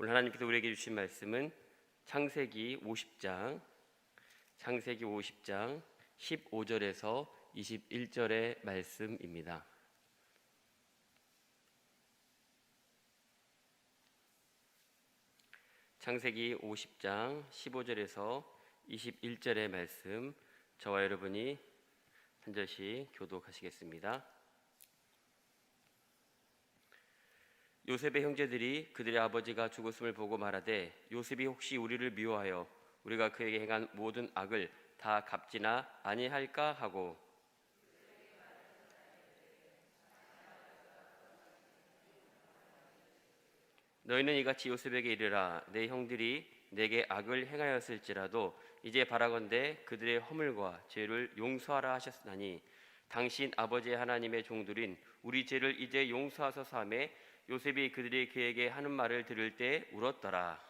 오늘 하나님께서 우리에게 주신 말씀은 창세기 50장 15절에서 21절의 말씀입니다. 창세기 50장 15절에서 21절의 말씀, 저와 여러분이 한 절씩 교독하시겠습니다. 요셉의 형제들이 그들의 아버지가 죽었음을 보고 말하되, 요셉이 혹시 우리를 미워하여 우리가 그에게 행한 모든 악을 다 갚지나 아니할까 하고, 너희는 이같이 요셉에게 이르라. 내 형들이 내게 악을 행하였을지라도 이제 바라건대 그들의 허물과 죄를 용서하라 하셨으나니, 당신 아버지의 하나님의 종들인 우리 죄를 이제 용서하소서 하매, 요셉이 그들이 그에게 하는 말을 들을 때 울었더라.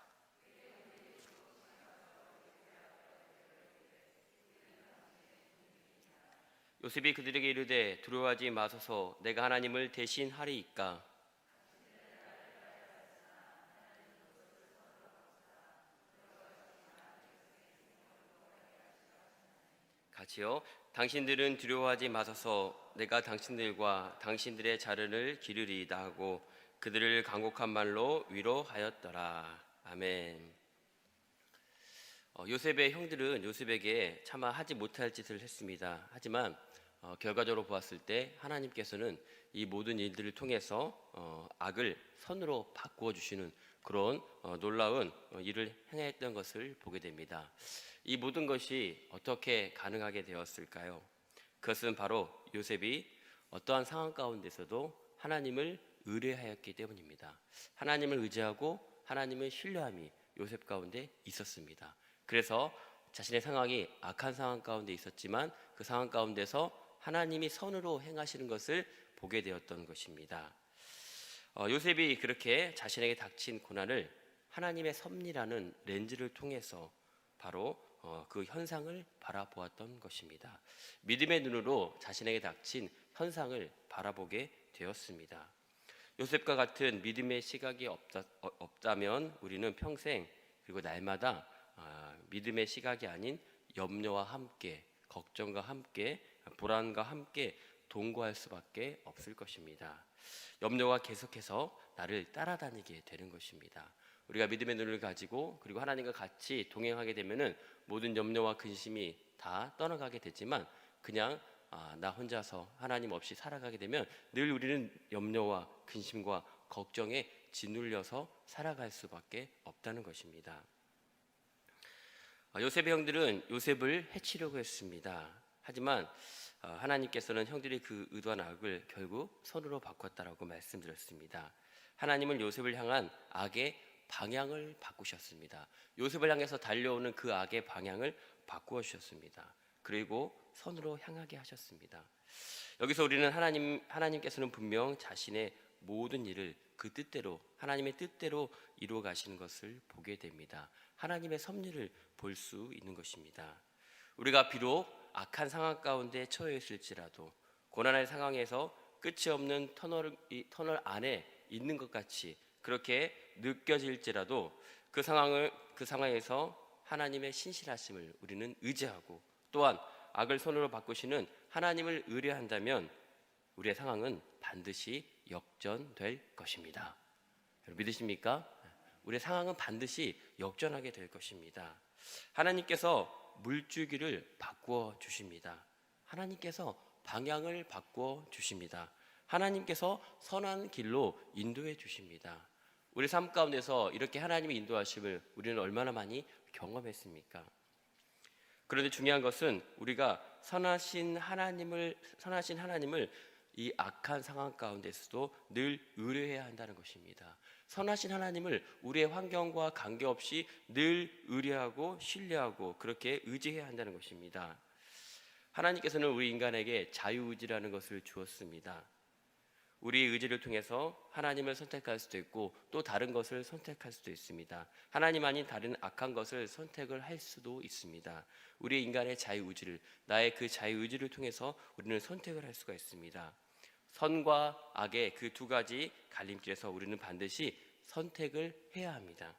요셉이 그들에게 이르되, 두려워하지 마소서. 내가 하나님을 대신하리이까. 같이요. 당신들은 두려워하지 마소서. 내가 당신들과 당신들의 자른을 기르리이다 하고 그들을 간곡한 말로 위로하였더라. 아멘. 요셉의 형들은 요셉에게 차마 하지 못할 짓을 했습니다. 하지만 결과적으로 보았을 때 하나님께서는 이 모든 일들을 통해서 악을 선으로 바꾸어 주시는 그런 놀라운 일을 행했던 것을 보게 됩니다. 이 모든 것이 어떻게 가능하게 되었을까요? 그것은 바로 요셉이 어떠한 상황 가운데서도 하나님을 의뢰하였기 때문입니다. 하나님을 의지하고 하나님을 신뢰함이 요셉 가운데 있었습니다. 그래서 자신의 상황이 악한 상황 가운데 있었지만 그 상황 가운데서 하나님이 선으로 행하시는 것을 보게 되었던 것입니다. 요셉이 그렇게 자신에게 닥친 고난을 하나님의 섭리라는 렌즈를 통해서 바로 그 현상을 바라보았던 것입니다. 믿음의 눈으로 자신에게 닥친 현상을 바라보게 되었습니다. 요셉과 같은 믿음의 시각이 없다면 우리는 평생 그리고 날마다 믿음의 시각이 아닌 염려와 함께, 걱정과 함께, 불안과 함께 동거할 수밖에 없을 것입니다. 염려가 계속해서 나를 따라다니게 되는 것입니다. 우리가 믿음의 눈을 가지고 그리고 하나님과 같이 동행하게 되면은 모든 염려와 근심이 다 떠나가게 되지만, 그냥 나 혼자서 하나님 없이 살아가게 되면 늘 우리는 염려와 근심과 걱정에 짓눌려서 살아갈 수밖에 없다는 것입니다. 요셉의 형들은 요셉을 해치려고 했습니다. 하지만 하나님께서는 형들이 그 의도한 악을 결국 선으로 바꿨다라고 말씀드렸습니다. 하나님은 요셉을 향한 악의 방향을 바꾸셨습니다. 요셉을 향해서 달려오는 그 악의 방향을 바꾸어 주셨습니다. 그리고 선으로 향하게 하셨습니다. 여기서 우리는 하나님께서는 분명 자신의 모든 일을 그 뜻대로, 하나님의 뜻대로 이루어 가시는 것을 보게 됩니다. 하나님의 섭리를 볼 수 있는 것입니다. 우리가 비록 악한 상황 가운데 처해 있을지라도, 고난의 상황에서 끝이 없는 터널 안에 있는 것 같이 그렇게 느껴질지라도 그 상황에서 하나님의 신실하심을 우리는 의지하고, 또한 악을 선으로 바꾸시는 하나님을 의뢰한다면 우리의 상황은 반드시 역전될 것입니다. 여러분 믿으십니까? 우리의 상황은 반드시 역전하게 될 것입니다. 하나님께서 물줄기를 바꾸어 주십니다. 하나님께서 방향을 바꾸어 주십니다. 하나님께서 선한 길로 인도해 주십니다. 우리 삶 가운데서 이렇게 하나님의 인도하심을 우리는 얼마나 많이 경험했습니까? 그런데 중요한 것은 우리가 선하신 하나님을 이 악한 상황 가운데서도 늘 의뢰해야 한다는 것입니다. 선하신 하나님을 우리의 환경과 관계없이 늘 의뢰하고 신뢰하고 그렇게 의지해야 한다는 것입니다. 하나님께서는 우리 인간에게 자유의지라는 것을 주었습니다. 우리의 의지를 통해서 하나님을 선택할 수도 있고 또 다른 것을 선택할 수도 있습니다. 하나님 아닌 다른 악한 것을 선택을 할 수도 있습니다. 우리 인간의 자유의지를, 나의 그 자유의지를 통해서 우리는 선택을 할 수가 있습니다. 선과 악의 그 두 가지 갈림길에서 우리는 반드시 선택을 해야 합니다.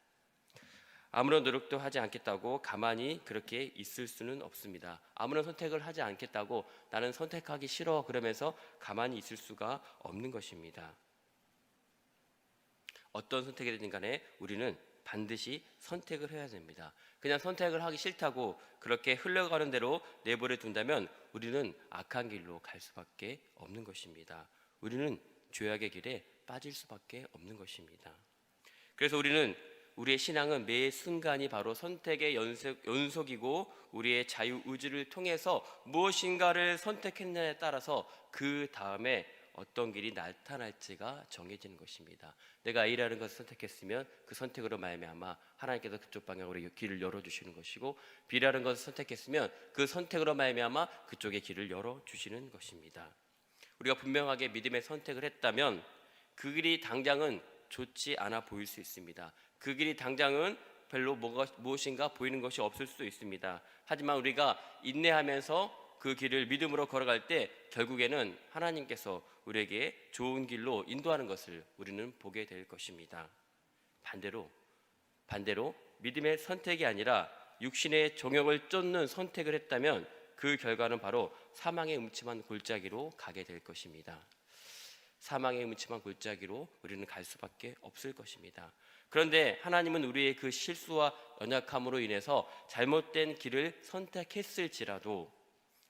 아무런 노력도 하지 않겠다고 가만히 그렇게 있을 수는 없습니다. 아무런 선택을 하지 않겠다고 나는 선택하기 싫어 그러면서 가만히 있을 수가 없는 것입니다. 어떤 선택이든 간에 우리는 반드시 선택을 해야 됩니다. 그냥 선택을 하기 싫다고 그렇게 흘러가는 대로 내버려 둔다면 우리는 악한 길로 갈 수밖에 없는 것입니다. 우리는 죄악의 길에 빠질 수밖에 없는 것입니다. 그래서 우리의 신앙은 매 순간이 바로 선택의 연속이고 우리의 자유의지를 통해서 무엇인가를 선택했느냐에 따라서 그 다음에 어떤 길이 나타날지가 정해지는 것입니다. 내가 A라는 것을 선택했으면 그 선택으로 말미암아 하나님께서 그쪽 방향으로 길을 열어주시는 것이고, B라는 것을 선택했으면 그 선택으로 말미암아 그쪽에 길을 열어주시는 것입니다. 우리가 분명하게 믿음의 선택을 했다면 그 길이 당장은 좋지 않아 보일 수 있습니다. 그 길이 당장은 별로 무엇인가 보이는 것이 없을 수도 있습니다. 하지만 우리가 인내하면서 그 길을 믿음으로 걸어갈 때 결국에는 하나님께서 우리에게 좋은 길로 인도하는 것을 우리는 보게 될 것입니다. 반대로 믿음의 선택이 아니라 육신의 정욕을 쫓는 선택을 했다면 그 결과는 바로 사망의 음침한 골짜기로 가게 될 것입니다. 사망의 음침한 골짜기로 우리는 갈 수밖에 없을 것입니다. 그런데 하나님은 우리의 그 실수와 연약함으로 인해서 잘못된 길을 선택했을지라도,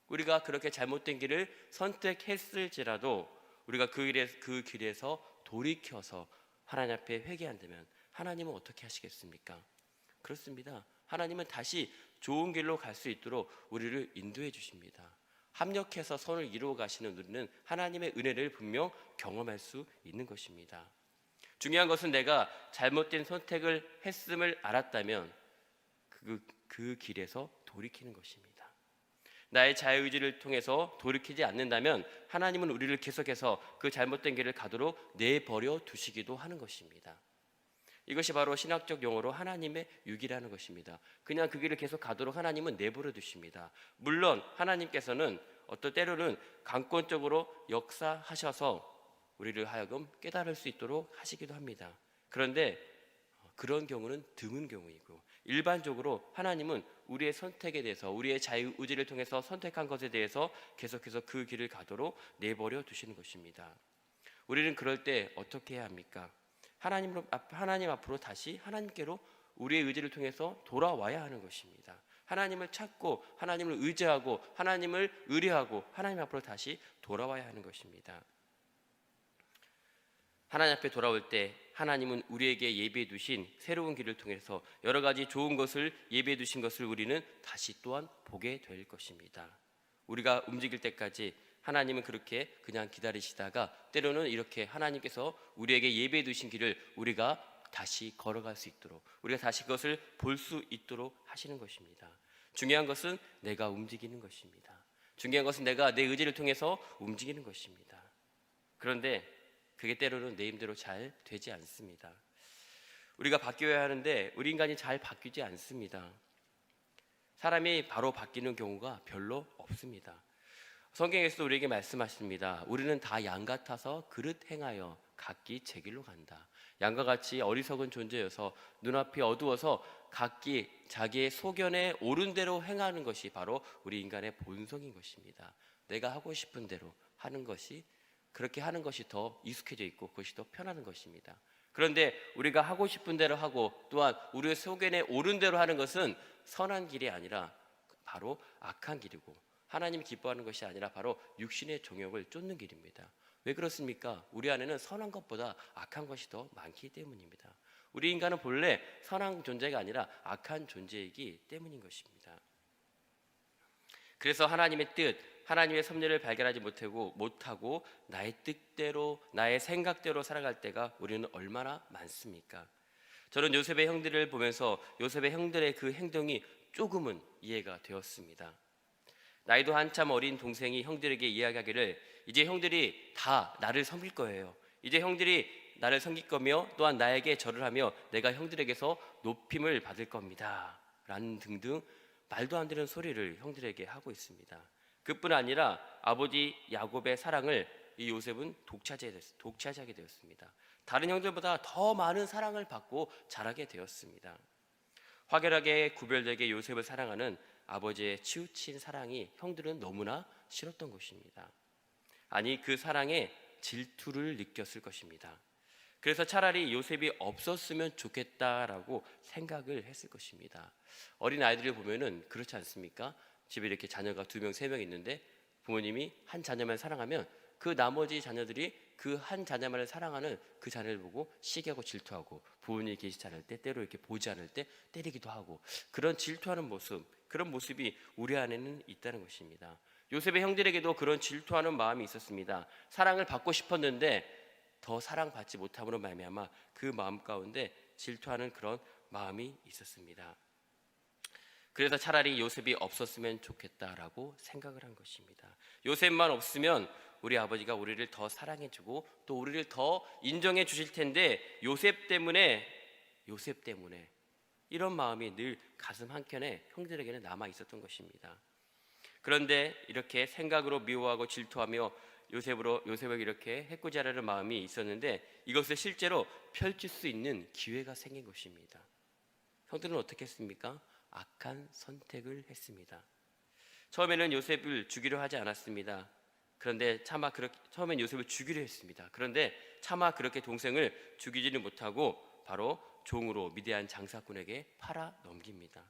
우리가 그렇게 잘못된 길을 선택했을지라도 우리가 그 길에서 돌이켜서 하나님 앞에 회개한다면 하나님은 어떻게 하시겠습니까? 그렇습니다. 하나님은 다시 좋은 길로 갈 수 있도록 우리를 인도해 주십니다. 합력해서 선을 이루어 가시는 우리는 하나님의 은혜를 분명 경험할 수 있는 것입니다. 중요한 것은 내가 잘못된 선택을 했음을 알았다면 그 길에서 돌이키는 것입니다. 나의 자유의지를 통해서 돌이키지 않는다면 하나님은 우리를 계속해서 그 잘못된 길을 가도록 내버려 두시기도 하는 것입니다. 이것이 바로 신학적 용어로 하나님의 유기라는 것입니다. 그냥 그 길을 계속 가도록 하나님은 내버려 두십니다. 물론 하나님께서는 어떤 때로는 강권적으로 역사하셔서 우리를 하여금 깨달을 수 있도록 하시기도 합니다. 그런데 그런 경우는 드문 경우이고, 일반적으로 하나님은 우리의 선택에 대해서, 우리의 자유의지를 통해서 선택한 것에 대해서 계속해서 그 길을 가도록 내버려 두시는 것입니다. 우리는 그럴 때 어떻게 해야 합니까? 하나님 앞으로 다시 하나님께로 우리의 의지를 통해서 돌아와야 하는 것입니다. 하나님을 찾고 하나님을 의지하고 하나님을 의뢰하고 하나님 앞으로 다시 돌아와야 하는 것입니다. 하나님 앞에 돌아올 때 하나님은 우리에게 예비해 두신 새로운 길을 통해서 여러 가지 좋은 것을 예비해 두신 것을 우리는 다시 또한 보게 될 것입니다. 우리가 움직일 때까지 하나님은 그렇게 그냥 기다리시다가 때로는 이렇게 하나님께서 우리에게 예비해 두신 길을 우리가 다시 걸어갈 수 있도록, 우리가 다시 그것을 볼 수 있도록 하시는 것입니다. 중요한 것은 내가 움직이는 것입니다. 중요한 것은 내가 내 의지를 통해서 움직이는 것입니다. 그런데 그게 때로는 내 힘대로 잘 되지 않습니다. 우리가 바뀌어야 하는데 우리 인간이 잘 바뀌지 않습니다. 사람이 바로 바뀌는 경우가 별로 없습니다. 성경에서 우리에게 말씀하십니다. 우리는 다 양 같아서 그릇 행하여 각기 제 길로 간다. 양과 같이 어리석은 존재여서 눈앞이 어두워서 각기 자기의 소견에 옳은 대로 행하는 것이 바로 우리 인간의 본성인 것입니다. 내가 하고 싶은 대로 하는 것이, 그렇게 하는 것이 더 익숙해져 있고 그것이 더 편한 것입니다. 그런데 우리가 하고 싶은 대로 하고 또한 우리의 소견에 옳은 대로 하는 것은 선한 길이 아니라 바로 악한 길이고, 하나님이 기뻐하는 것이 아니라 바로 육신의 정욕을 쫓는 길입니다. 왜 그렇습니까? 우리 안에는 선한 것보다 악한 것이 더 많기 때문입니다. 우리 인간은 본래 선한 존재가 아니라 악한 존재이기 때문인 것입니다. 그래서 하나님의 뜻, 하나님의 섭리를 발견하지 못하고 나의 뜻대로, 나의 생각대로 살아갈 때가 우리는 얼마나 많습니까? 저는 요셉의 형들을 보면서 요셉의 형들의 그 행동이 조금은 이해가 되었습니다. 나이도 한참 어린 동생이 형들에게 이야기하기를 이제 형들이 다 나를 섬길 거예요. 이제 형들이 나를 섬길 거며 또한 나에게 절을 하며 내가 형들에게서 높임을 받을 겁니다. 라는 등등 말도 안 되는 소리를 형들에게 하고 있습니다. 그뿐 아니라 아버지 야곱의 사랑을 이 요셉은 독차지하게 되었습니다. 다른 형들보다 더 많은 사랑을 받고 자라게 되었습니다. 확연하게 구별되게 요셉을 사랑하는 아버지의 치우친 사랑이 형들은 너무나 싫었던 것입니다. 아니, 그 사랑에 질투를 느꼈을 것입니다. 그래서 차라리 요셉이 없었으면 좋겠다라고 생각을 했을 것입니다. 어린 아이들을 보면은 그렇지 않습니까? 집에 이렇게 자녀가 2명, 3명 있는데 부모님이 한 자녀만 사랑하면 그 나머지 자녀들이 그 한 자녀만을 사랑하는 그 자녀를 보고 시기하고 질투하고, 부모님이 계시지 않을 때 때로 이렇게 보지 않을 때 때리기도 하고, 그런 질투하는 모습, 그런 모습이 우리 안에는 있다는 것입니다. 요셉의 형들에게도 그런 질투하는 마음이 있었습니다. 사랑을 받고 싶었는데 더 사랑받지 못함으로 말미암아 그 마음 가운데 질투하는 그런 마음이 있었습니다. 그래서 차라리 요셉이 없었으면 좋겠다라고 생각을 한 것입니다. 요셉만 없으면 우리 아버지가 우리를 더 사랑해주고 또 우리를 더 인정해 주실 텐데, 요셉 때문에 이런 마음이 늘 가슴 한켠에 형들에게는 남아 있었던 것입니다. 그런데 이렇게 생각으로 미워하고 질투하며 요셉을 이렇게 해코지하려는 마음이 있었는데, 이것을 실제로 펼칠 수 있는 기회가 생긴 것입니다. 형들은 어떻게 했습니까? 악한 선택을 했습니다. 처음에는 요셉을 죽이려 하지 않았습니다. 그런데 처음엔 요셉을 죽이려 했습니다. 그런데 차마 그렇게 동생을 죽이지는 못하고 바로 종으로 미디안 장사꾼에게 팔아 넘깁니다.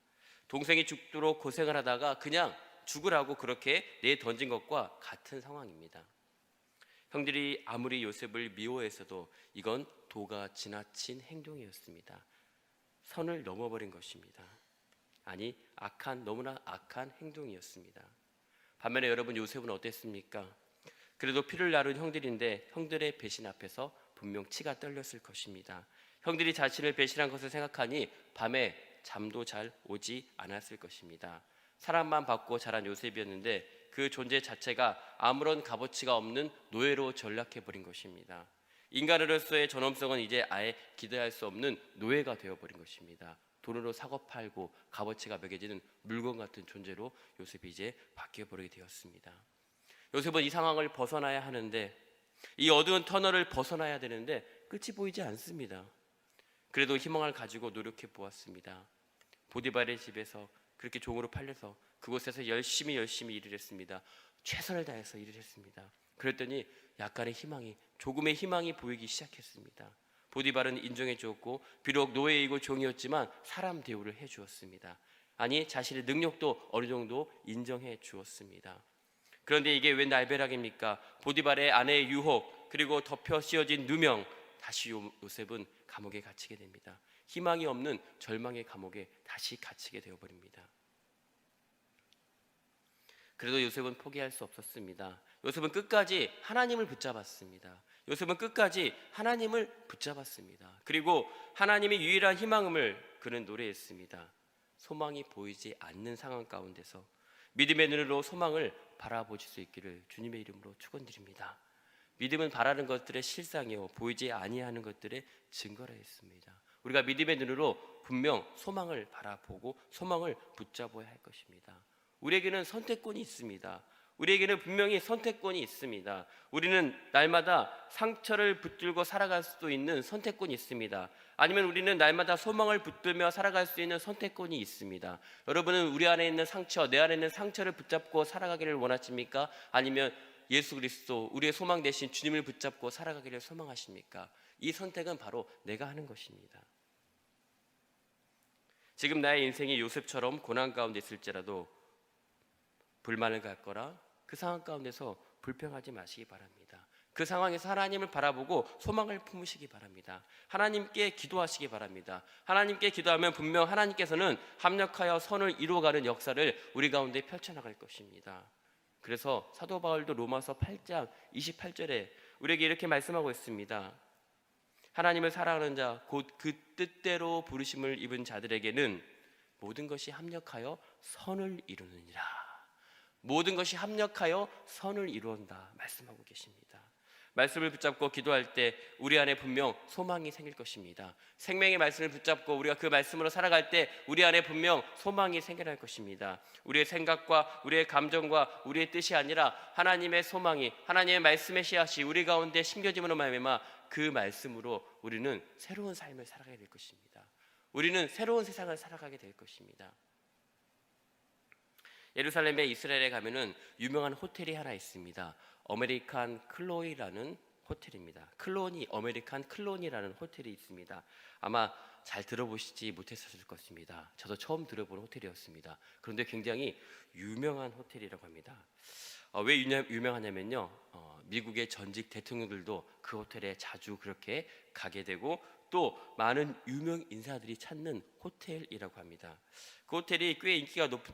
동생이 죽도록 고생을 하다가 그냥 죽으라고 그렇게 내던진 것과 같은 상황입니다. 형들이 아무리 요셉을 미워했어도 이건 도가 지나친 행동이었습니다. 선을 넘어버린 것입니다. 아니, 너무나 악한 행동이었습니다. 반면에 여러분, 요셉은 어땠습니까? 그래도 피를 나눈 형들인데 형들의 배신 앞에서 분명 치가 떨렸을 것입니다. 형들이 자신을 배신한 것을 생각하니 밤에 잠도 잘 오지 않았을 것입니다. 사랑만 받고 자란 요셉이었는데 그 존재 자체가 아무런 값어치가 없는 노예로 전락해버린 것입니다. 인간으로서의 존엄성은 이제 아예 기대할 수 없는 노예가 되어버린 것입니다. 돈으로 사고 팔고 값어치가 매겨지는 물건 같은 존재로 요셉이 이제 바뀌어버리게 되었습니다. 요셉은 이 상황을 벗어나야 하는데, 이 어두운 터널을 벗어나야 되는데 끝이 보이지 않습니다. 그래도 희망을 가지고 노력해 보았습니다. 보디발의 집에서 그렇게 종으로 팔려서 그곳에서 열심히 일을 했습니다. 최선을 다해서 일을 했습니다. 그랬더니 약간의 조금의 희망이 보이기 시작했습니다. 보디발은 인정해 주었고 비록 노예이고 종이었지만 사람 대우를 해 주었습니다. 아니, 자신의 능력도 어느 정도 인정해 주었습니다. 그런데 이게 왜 날벼락입니까? 보디발의 아내의 유혹, 그리고 덮여 씌워진 누명, 다시 요셉은 감옥에 갇히게 됩니다. 희망이 없는 절망의 감옥에 다시 갇히게 되어버립니다. 그래도 요셉은 포기할 수 없었습니다. 요셉은 끝까지 하나님을 붙잡았습니다. 그리고 하나님의 유일한 희망음을 그는 노래했습니다. 소망이 보이지 않는 상황 가운데서 믿음의 눈으로 소망을 바라보실 수 있기를 주님의 이름으로 축원드립니다. 믿음은 바라는 것들의 실상이요 보이지 아니하는 것들의 증거라 했습니다. 우리가 믿음의 눈으로 분명 소망을 바라보고 소망을 붙잡아야 할 것입니다. 우리에게는 선택권이 있습니다. 우리에게는 분명히 선택권이 있습니다. 우리는 날마다 상처를 붙들고 살아갈 수도 있는 선택권이 있습니다. 아니면 우리는 날마다 소망을 붙들며 살아갈 수 있는 선택권이 있습니다. 여러분은 우리 안에 있는 상처, 내 안에 있는 상처를 붙잡고 살아가기를 원하십니까? 아니면 예수 그리스도, 우리의 소망 대신 주님을 붙잡고 살아가기를 소망하십니까? 이 선택은 바로 내가 하는 것입니다. 지금 나의 인생이 요셉처럼 고난 가운데 있을지라도 불만을 갖거나 그 상황 가운데서 불평하지 마시기 바랍니다. 그 상황에서 하나님을 바라보고 소망을 품으시기 바랍니다. 하나님께 기도하시기 바랍니다. 하나님께 기도하면 분명 하나님께서는 합력하여 선을 이루어가는 역사를 우리 가운데 펼쳐나갈 것입니다. 그래서 사도 바울도 로마서 8장 28절에 우리에게 이렇게 말씀하고 있습니다. 하나님을 사랑하는 자 곧 그 뜻대로 부르심을 입은 자들에게는 모든 것이 합력하여 선을 이루느니라. 모든 것이 합력하여 선을 이루온다 말씀하고 계십니다. 말씀을 붙잡고 기도할 때 우리 안에 분명 소망이 생길 것입니다. 생명의 말씀을 붙잡고 우리가 그 말씀으로 살아갈 때 우리 안에 분명 소망이 생겨날 것입니다. 우리의 생각과 우리의 감정과 우리의 뜻이 아니라 하나님의 소망이, 하나님의 말씀의 씨앗이 우리 가운데 심겨짐으로 말미암아 그 말씀으로 우리는 새로운 삶을 살아가게 될 것입니다. 우리는 새로운 세상을 살아가게 될 것입니다. 예루살렘에 이스라엘에 가면은 유명한 호텔이 하나 있습니다. 아메리칸 클로이라는 호텔입니다. 클로니, 아메리칸 클로니라는 호텔이 있습니다. 아마 잘 들어보시지 못했을 것입니다. 저도 처음 들어본 호텔이었습니다. 그런데 굉장히 유명한 호텔이라고 합니다. 왜 유명하냐면요, 미국의 전직 대통령들도 그 호텔에 자주 그렇게 가게 되고 또 많은 유명 인사들이 찾는 호텔이라고 합니다. 그 호텔이 꽤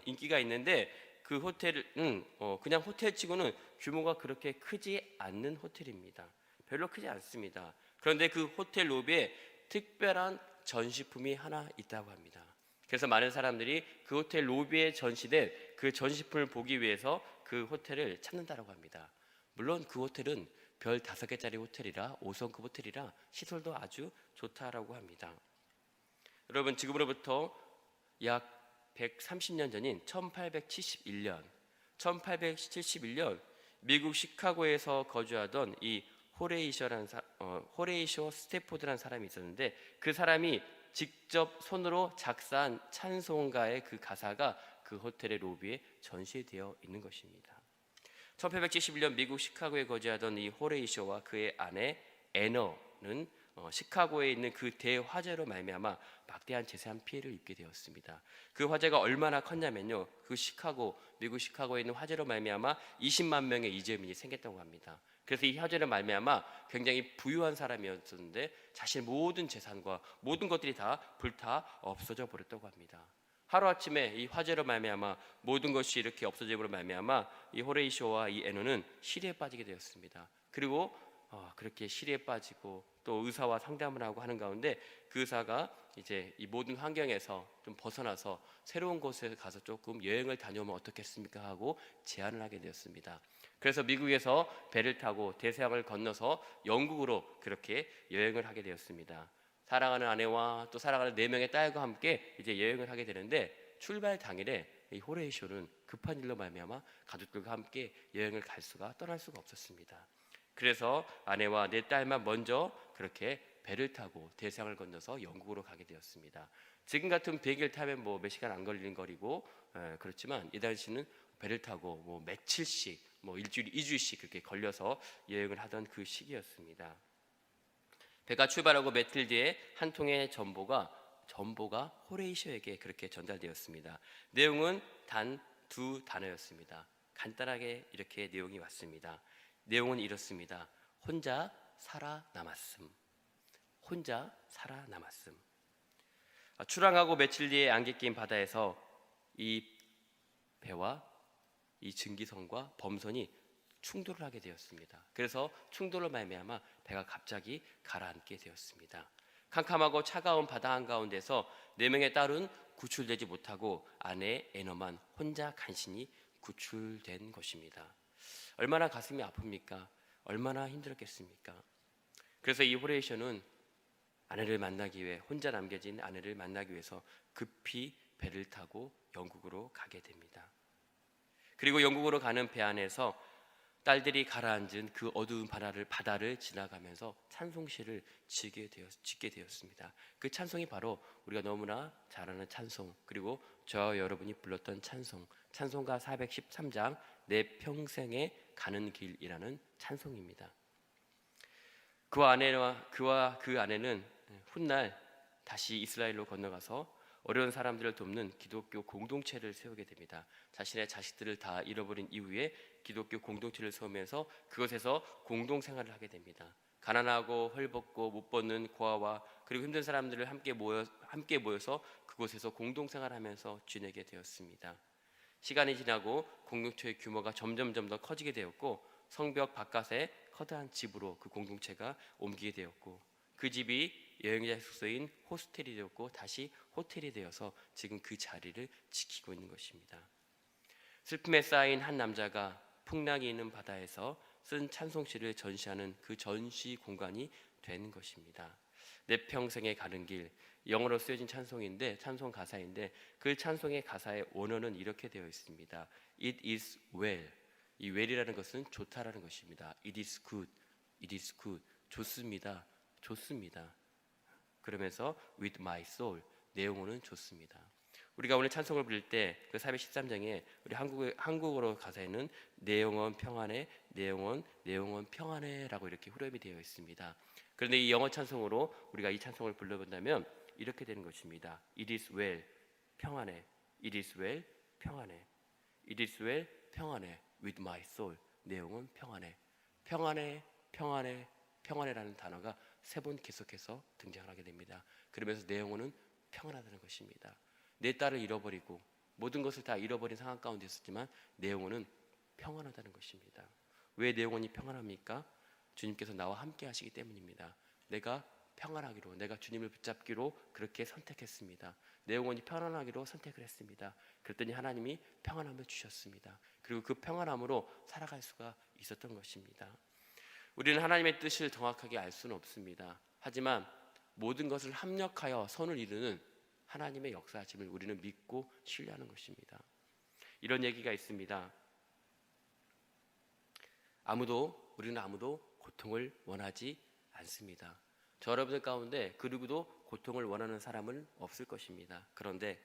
인기가 있는데 그 호텔은 그냥 호텔치고는 규모가 그렇게 크지 않는 호텔입니다. 별로 크지 않습니다. 그런데 그 호텔 로비에 특별한 전시품이 하나 있다고 합니다. 그래서 많은 사람들이 그 호텔 로비에 전시된 그 전시품을 보기 위해서 그 호텔을 찾는다고 합니다. 물론 그 호텔은 별 5개짜리 호텔이라 5성급 호텔이라 시설도 아주 좋다라고 합니다. 여러분, 지금으로부터 약 130년 전인 1871년 미국 시카고에서 거주하던 이 호레이쇼 스태포드라는 사람이 있었는데 그 사람이 직접 손으로 작사한 찬송가의 그 가사가 그 호텔의 로비에 전시되어 있는 것입니다. 1871년 미국 시카고에 거주하던 이 호레이쇼와 그의 아내 애너는 시카고에 있는 그 대화재로 말미암아 막대한 재산 피해를 입게 되었습니다. 그 화재가 얼마나 컸냐면요, 미국 시카고에 있는 화재로 말미암아 20만 명의 이재민이 생겼다고 합니다. 그래서 이 화재로 말미암아 굉장히 부유한 사람이었는데 자신의 모든 재산과 모든 것들이 다 불타 없어져 버렸다고 합니다. 하루아침에 이 화재로 말미암아 모든 것이 이렇게 없어짐으로 말미암아 이 호레이쇼와 이 애노는 시리에 빠지게 되었습니다. 그리고 그렇게 시리에 빠지고 또 의사와 상담을 하고 하는 가운데 그 의사가 이제 이 모든 환경에서 좀 벗어나서 새로운 곳에 가서 조금 여행을 다녀오면 어떻겠습니까 하고 제안을 하게 되었습니다. 그래서 미국에서 배를 타고 대서양을 건너서 영국으로 그렇게 여행을 하게 되었습니다. 사랑하는 아내와 또 사랑하는 4명의 딸과 함께 이제 여행을 하게 되는데 출발 당일에 이 호레이쇼는 급한 일로 말미암아 가족들과 함께 여행을 떠날 수가 없었습니다. 그래서 아내와 4딸만 먼저 그렇게 배를 타고 대서양을 건너서 영국으로 가게 되었습니다. 지금 같은 비행기를 타면 몇 시간 안 걸리는 거리고 그렇지만 이 당시는 배를 타고 며칠씩 일주일, 2주씩 그렇게 걸려서 여행을 하던 그 시기였습니다. 배가 출발하고 며칠 뒤에 한 통의 전보가 호레이쇼에게 그렇게 전달되었습니다. 내용은 단 2단어였습니다. 간단하게 이렇게 내용이 왔습니다. 내용은 이렇습니다. 혼자 살아남았음. 출항하고 며칠 뒤에 안개 낀 바다에서 이 배와 이 증기선과 범선이 충돌을 하게 되었습니다. 그래서 충돌로 말미암아 배가 갑자기 가라앉게 되었습니다. 캄캄하고 차가운 바다 한가운데서 4명의 딸은 구출되지 못하고 아내 애너만 혼자 간신히 구출된 것입니다. 얼마나 가슴이 아픕니까? 얼마나 힘들었겠습니까? 그래서 이 호레이쇼는 아내를 만나기 위해 혼자 남겨진 아내를 만나기 위해서 급히 배를 타고 영국으로 가게 됩니다. 그리고 영국으로 가는 배 안에서 딸들이 가라앉은 그 어두운 바다를 지나가면서 찬송시를 짓게 되었습니다. 그 찬송이 바로 우리가 너무나 잘 아는 찬송, 그리고 저와 여러분이 불렀던 찬송가 413장 내 평생에 가는 길이라는 찬송입니다. 그와 그 아내는 훗날 다시 이스라엘로 건너가서 어려운 사람들을 돕는 기독교 공동체를 세우게 됩니다. 자신의 자식들을 다 잃어버린 이후에 기독교 공동체를 세우면서 그것에서 공동생활을 하게 됩니다. 가난하고 헐벗고 못 벗는 고아와 그리고 힘든 사람들을 함께 모여서 그곳에서 공동생활하면서 지내게 되었습니다. 시간이 지나고 공동체의 규모가 점점 더 커지게 되었고 성벽 바깥에 커다란 집으로 그 공동체가 옮기게 되었고 그 집이 여행자 숙소인 호스텔이 되었고 다시 호텔이 되어서 지금 그 자리를 지키고 있는 것입니다. 슬픔에 쌓인 한 남자가 풍랑이 있는 바다에서 쓴 찬송시를 전시하는 그 전시 공간이 된 것입니다. 내 평생에 가는 길, 영어로 쓰여진 찬송인데 찬송 가사인데 그 찬송의 가사의 원어는 이렇게 되어 있습니다. It is well. 이 well이라는 것은 좋다라는 것입니다. It is good. 좋습니다. 좋습니다. 그러면서 with my soul, 내 영혼은 좋습니다. 우리가 오늘 찬송을 부를 때 그 413장에 우리 한국어로 가사에는 내 영혼 평안해, 내 영혼 평안해라고 이렇게 후렴이 되어 있습니다. 그런데 이 영어 찬송으로 우리가 이 찬송을 불러본다면 이렇게 되는 것입니다. It is well, 평안해. It is well, 평안해. It is well, 평안해. With my soul, 내 영혼 평안해. 평안해, 평안해, 평안해라는 단어가 3번 계속해서 등장을 하게 됩니다. 그러면서 내 영혼은 평안하다는 것입니다. 내 딸을 잃어버리고 모든 것을 다 잃어버린 상황 가운데 있었지만 내 영혼은 평안하다는 것입니다. 왜 내 영혼이 평안합니까? 주님께서 나와 함께 하시기 때문입니다. 내가 평안하기로, 내가 주님을 붙잡기로 그렇게 선택했습니다. 내 영혼이 평안하기로 선택을 했습니다. 그랬더니 하나님이 평안함을 주셨습니다. 그리고 그 평안함으로 살아갈 수가 있었던 것입니다. 우리는 하나님의 뜻을 정확하게 알 수는 없습니다. 하지만 모든 것을 합력하여 선을 이루는 하나님의 역사하심을 우리는 믿고 신뢰하는 것입니다. 이런 얘기가 있습니다. 우리는 아무도 고통을 원하지 않습니다. 저 여러분들 가운데 그 누구도 고통을 원하는 사람은 없을 것입니다. 그런데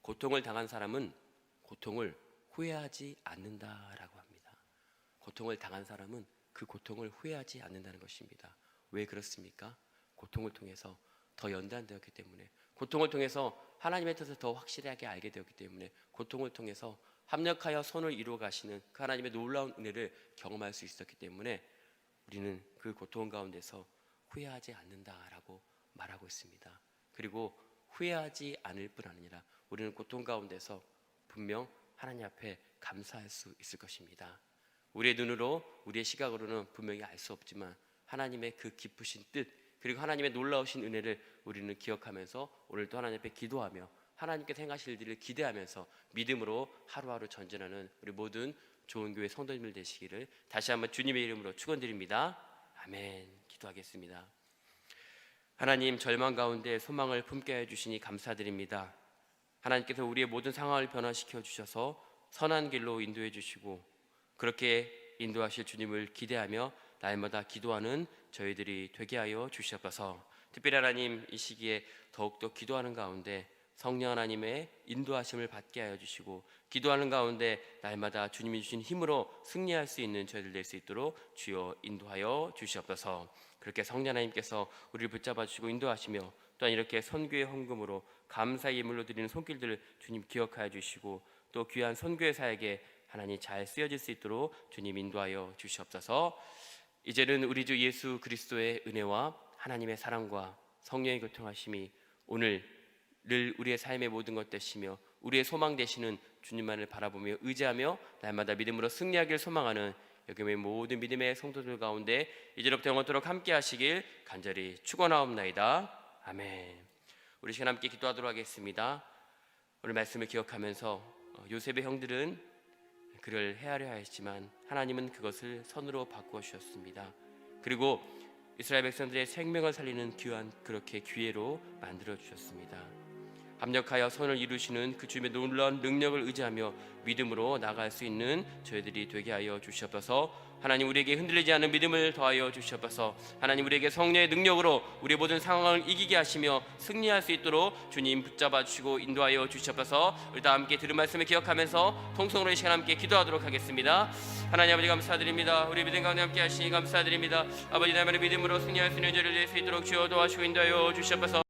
고통을 당한 사람은 고통을 후회하지 않는다라고 합니다. 고통을 당한 사람은 그 고통을 후회하지 않는다는 것입니다. 왜 그렇습니까? 고통을 통해서 더 연단되었기 때문에, 고통을 통해서 하나님의 뜻을 더 확실하게 알게 되었기 때문에, 고통을 통해서 합력하여 선을 이루어 가시는 그 하나님의 놀라운 은혜를 경험할 수 있었기 때문에 우리는 그 고통 가운데서 후회하지 않는다라고 말하고 있습니다. 그리고 후회하지 않을 뿐 아니라 우리는 고통 가운데서 분명 하나님 앞에 감사할 수 있을 것입니다. 우리의 눈으로, 우리의 시각으로는 분명히 알 수 없지만 하나님의 그 깊으신 뜻, 그리고 하나님의 놀라우신 은혜를 우리는 기억하면서 오늘도 하나님 앞에 기도하며 하나님께서 행하실 일을 기대하면서 믿음으로 하루하루 전진하는 우리 모든 좋은 교회 성도님들 되시기를 다시 한번 주님의 이름으로 축원드립니다. 아멘. 기도하겠습니다. 하나님, 절망 가운데 소망을 품게 해주시니 감사드립니다. 하나님께서 우리의 모든 상황을 변화시켜 주셔서 선한 길로 인도해 주시고 그렇게 인도하실 주님을 기대하며 날마다 기도하는 저희들이 되게 하여 주시옵소서. 특별히 하나님, 이 시기에 더욱더 기도하는 가운데 성령 하나님의 인도하심을 받게 하여 주시고 기도하는 가운데 날마다 주님이 주신 힘으로 승리할 수 있는 저희들 될 수 있도록 주여 인도하여 주시옵소서. 그렇게 성령 하나님께서 우리를 붙잡아 주시고 인도하시며 또한 이렇게 선교의 헌금으로 감사의 예물로 드리는 손길들을 주님 기억하여 주시고 또 귀한 선교의 사역에 하나님 잘 쓰여질 수 있도록 주님 인도하여 주시옵소서. 이제는 우리 주 예수 그리스도의 은혜와 하나님의 사랑과 성령의 교통하심이 오늘 늘 우리의 삶의 모든 것 되시며 우리의 소망 되시는 주님만을 바라보며 의지하며 날마다 믿음으로 승리하길 소망하는 여기의 모든 믿음의 성도들 가운데 이제로부터 영원토록 함께 하시길 간절히 축원하옵나이다. 아멘. 우리 시간 함께 기도하도록 하겠습니다. 오늘 말씀을 기억하면서 요셉의 형들은 그를 해하려 하였지만 하나님은 그것을 선으로 바꾸어 주셨습니다. 그리고 이스라엘 백성들의 생명을 살리는 귀한 그렇게 기회로 만들어 주셨습니다. 합력하여 선을 이루시는 그 주님의 놀라운 능력을 의지하며 믿음으로 나아갈 수 있는 저희들이 되게 하여 주시옵소서. 하나님, 우리에게 흔들리지 않는 믿음을 더하여 주시옵소서. 하나님, 우리에게 성령의 능력으로 우리의 모든 상황을 이기게 하시며 승리할 수 있도록 주님 붙잡아 주시고 인도하여 주시옵소서. 우리 다 함께 들은 말씀을 기억하면서 통성으로 이 시간 함께 기도하도록 하겠습니다. 하나님 아버지 감사드립니다. 우리 믿음 가운데 함께 하시니 감사드립니다. 아버지, 나만의 믿음으로 승리할 수 있는 저를 낼 수 있도록 주여 도와주시고 인도하여 주시옵소서.